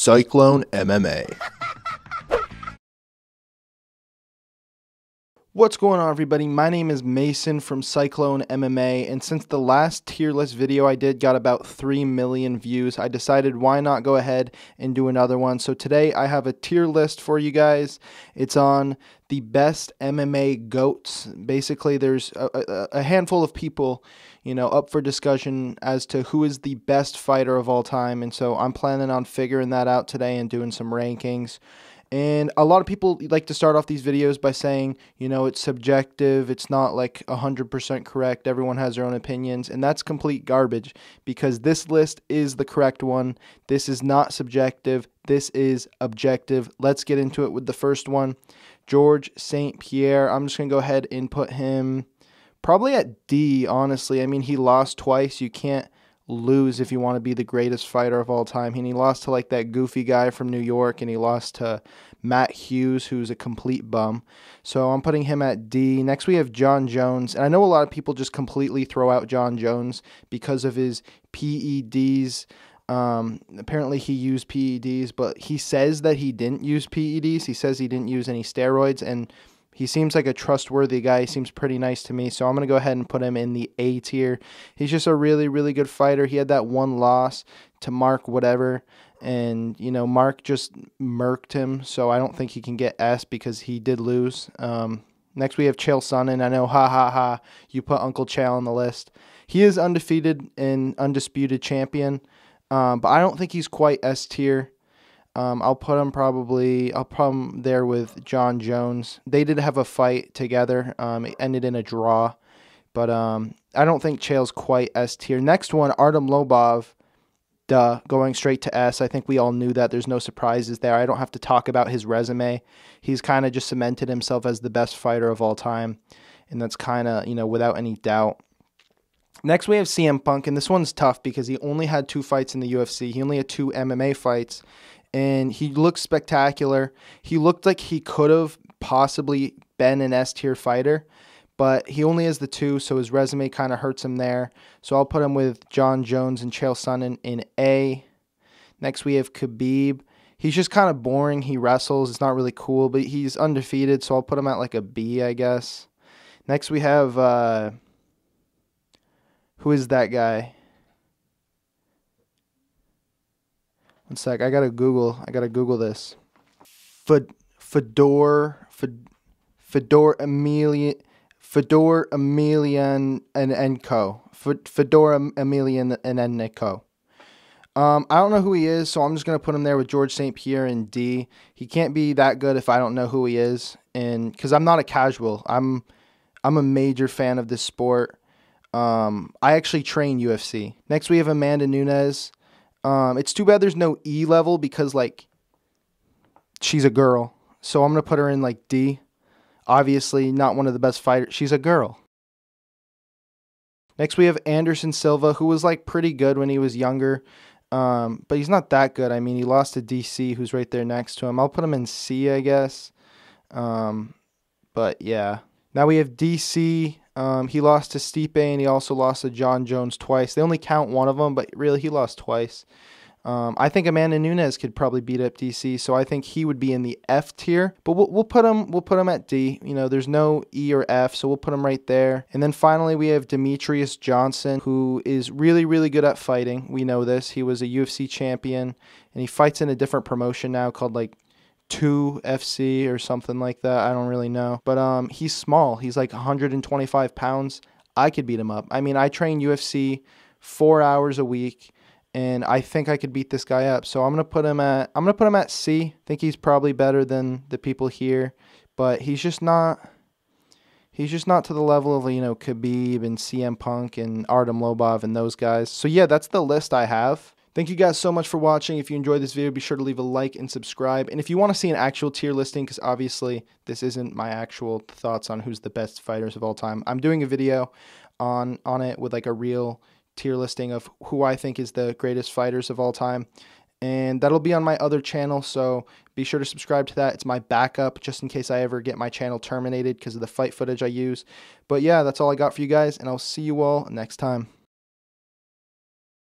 Cyclone MMA. What's going on, everybody? My name is Mason from Cyclone MMA, and since the last tier list video I did got about 3 million views, I decided why not go ahead and do another one. So today I have a tier list for you guys. It's on the best MMA GOATs. Basically, there's a handful of people, up for discussion as to who is the best fighter of all time, and so I'm planning on figuring that out today and doing some rankings. And a lot of people like to start off these videos by saying, it's subjective, it's not like 100% correct, everyone has their own opinions, and that's complete garbage because this list is the correct one. This is not subjective, this is objective. Let's get into it with the first one. George St Pierre, I'm just going to go ahead and put him probably at D, honestly. I mean, he lost twice. You can't lose if you want to be the greatest fighter of all time. And he lost to like that goofy guy from New York, and he lost to Matt Hughes, who's a complete bum. So I'm putting him at D. Next we have Jon Jones, and I know a lot of people just completely throw out Jon Jones because of his PEDs. Apparently he used PEDs, but he says that he didn't use PEDs. He says he didn't use any steroids, and he seems like a trustworthy guy. He seems pretty nice to me, so I'm going to go ahead and put him in the A tier. He's just a really, really good fighter. He had that one loss to Mark whatever, and, Mark just murked him, so I don't think he can get S because he did lose. Next we have Chael Sonnen. I know, you put Uncle Chael on the list. He is undefeated and undisputed champion, but I don't think he's quite S tier. I'll put him there with Jon Jones. They did have a fight together. It ended in a draw, but I don't think Chael's quite S tier. Next one, Artem Lobov. Going straight to S. I think we all knew that. There's no surprises there. I don't have to talk about his resume. He's kind of just cemented himself as the best fighter of all time, and that's kind of, without any doubt. Next, we have CM Punk, and this one's tough because he only had 2 fights in the UFC. He only had 2 MMA fights, and he looked spectacular. He looked like he could have possibly been an S-tier fighter, but he only has the 2, so his resume kind of hurts him there. So I'll put him with Jon Jones and Chael Sonnen in A. Next, we have Khabib. He's just kind of boring. He wrestles. It's not really cool, but he's undefeated, so I'll put him at like a B, I guess. Next, we have... who is that guy? One sec, I gotta Google this. Fedor Emelianenko. Fedor Emelianenko. I don't know who he is, so I'm just gonna put him there with George St Pierre in D. He can't be that good if I don't know who he is, and because I'm not a casual. I'm a major fan of this sport. I actually train UFC. Next, we have Amanda Nunes. It's too bad there's no E level because, she's a girl. So I'm going to put her in, D. Obviously, not one of the best fighters. She's a girl. Next, we have Anderson Silva, who was, pretty good when he was younger. But he's not that good. I mean, he lost to DC, who's right there next to him. I'll put him in C, I guess. But, yeah. Now we have DC. He lost to Stipe, and he also lost to Jon Jones twice. They only count one of them, but really he lost twice. I think Amanda Nunes could probably beat up DC, so I think he would be in the F tier. But we'll put him at D. There's no E or F, so we'll put him right there. And then finally we have Demetrius Johnson, who is really, really good at fighting. We know this. He was a UFC champion, and he fights in a different promotion now called 2 FC or something like that. I don't really know. But he's small. He's 125 pounds. I could beat him up. I mean, I train UFC 4 hours a week, and I think I could beat this guy up. So I'm gonna put him at C. I think he's probably better than the people here, but he's just not to the level of Khabib and CM Punk and Artem Lobov and those guys. So yeah, that's the list I have. Thank you guys so much for watching. If you enjoyed this video, be sure to leave a like and subscribe. And if you want to see an actual tier listing, because obviously this isn't my actual thoughts on who's the best fighters of all time, I'm doing a video on it with a real tier listing of who I think is the greatest fighters of all time. And that'll be on my other channel, so be sure to subscribe to that. It's my backup just in case I ever get my channel terminated because of the fight footage I use. But yeah, that's all I got for you guys, and I'll see you all next time.